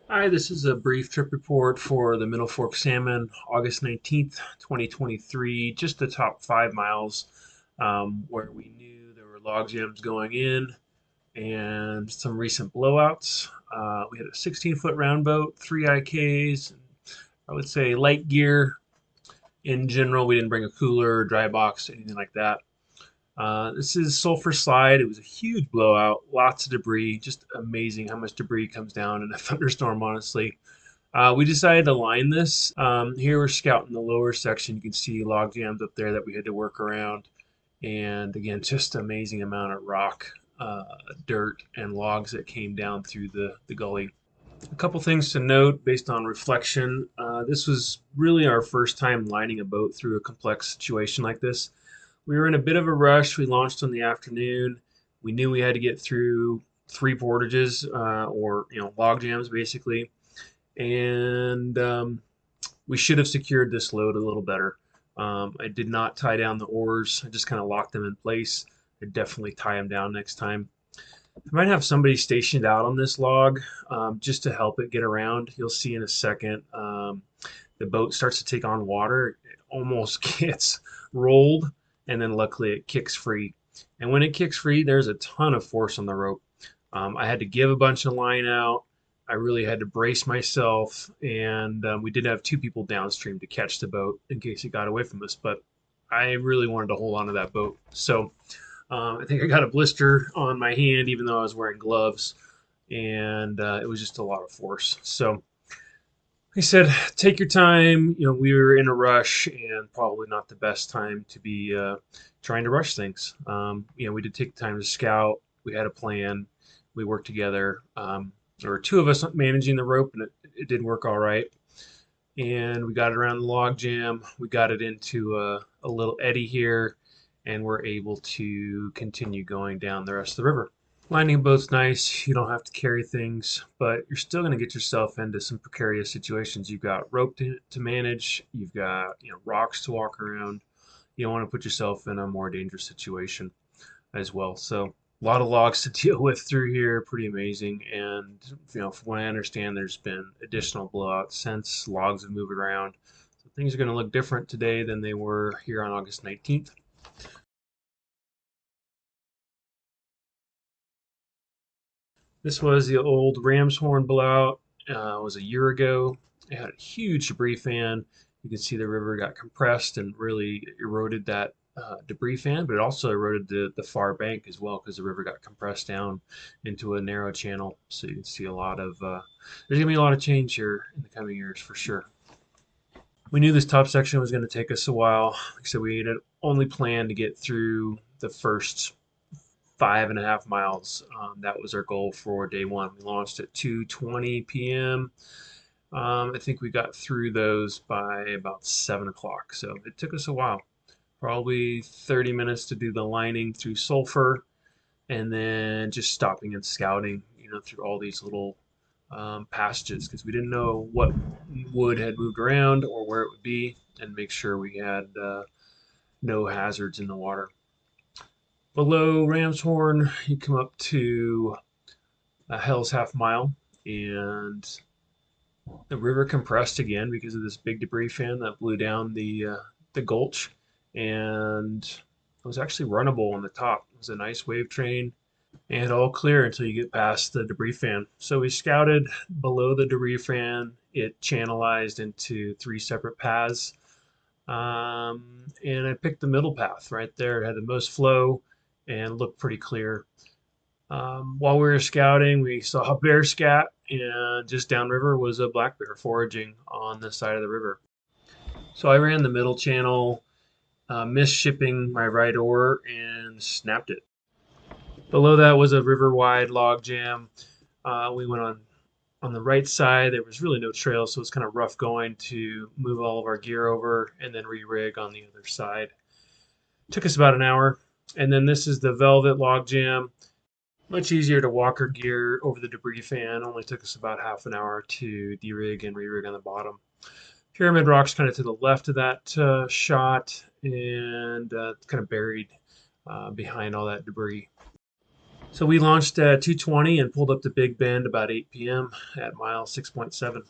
Hi, this is a brief trip report for the Middle Fork Salmon, August 19th, 2023. Just the top 5 miles where we knew there were log jams going in and some recent blowouts. We had a 16-foot round boat, three IKs, I would say light gear in general. We didn't bring a cooler, dry box, anything like that. This is Sulphur Slide. It was a huge blowout, lots of debris. Just amazing how much debris comes down in a thunderstorm, honestly. We decided to line this. Here we're scouting the lower section. You can see log jams up there that we had to work around. And again, just amazing amount of rock, dirt, and logs that came down through the gully. A couple things to note based on reflection. This was really our first time lining a boat through a complex situation like this. We were in a bit of a rush. We launched in the afternoon. We knew we had to get through three portages, or log jams basically, and we should have secured this load a little better. I did not tie down the oars. I just kind of locked them in place. I definitely tie them down next time. I might have somebody stationed out on this log just to help it get around. You'll see in a second. The boat starts to take on water. It almost gets rolled, and then luckily it kicks free. And when it kicks free, there's a ton of force on the rope. I had to give a bunch of line out. I really had to brace myself, and we did have two people downstream to catch the boat in case it got away from us. But I really wanted to hold on to that boat. So I think I got a blister on my hand, even though I was wearing gloves, and it was just a lot of force. So he said, take your time. We were in a rush and probably not the best time to be trying to rush things. We did take time to scout. We had a plan. We worked together. There were two of us managing the rope, and it did work all right. And we got it around the log jam. We got it into a little eddy here, and we're able to continue going down the rest of the river. Landing a boat's nice. You don't have to carry things, but you're still going to get yourself into some precarious situations. You've got rope to manage. You've got rocks to walk around. You don't want to put yourself in a more dangerous situation as well. So a lot of logs to deal with through here. Pretty amazing. And from what I understand, there's been additional blowouts since. Logs have moved around. So things are going to look different today than they were here on August 19th. This was the old Ram's Horn blowout. It was a year ago. It had a huge debris fan. You can see the river got compressed and really eroded that debris fan, but it also eroded the far bank as well because the river got compressed down into a narrow channel. So you can see a lot of, there's going to be a lot of change here in the coming years for sure. We knew this top section was going to take us a while. Like I said, we had only planned to get through the first 5.5 miles. That was our goal for day one. We launched at 2:20 p.m. I think we got through those by about 7 o'clock. So it took us a while, probably 30 minutes to do the lining through Sulphur, and then just stopping and scouting, through all these little passages because we didn't know what wood had moved around or where it would be, and make sure we had no hazards in the water. Below Ramshorn, you come up to Hell's Half Mile, and the river compressed again because of this big debris fan that blew down the gulch, and it was actually runnable on the top. It was a nice wave train, and all clear until you get past the debris fan. So we scouted below the debris fan. It channelized into three separate paths, and I picked the middle path right there. It had the most flow and looked pretty clear. While we were scouting, we saw a bear scat, and just downriver was a black bear foraging on the side of the river. So I ran the middle channel, missed shipping my right oar, and snapped it. Below that was a river-wide log jam. We went on the right side. There was really no trail, so it was kind of rough going to move all of our gear over and then re-rig on the other side. Took us about an hour. And then this is the velvet log jam. Much easier to walk our gear over the debris fan. Only took us about half an hour to de-rig and re-rig on the bottom. Pyramid Rock's kind of to the left of that shot, and kind of buried behind all that debris. So we launched at 2:20 and pulled up to Big Bend about 8 p.m. at mile 6.7.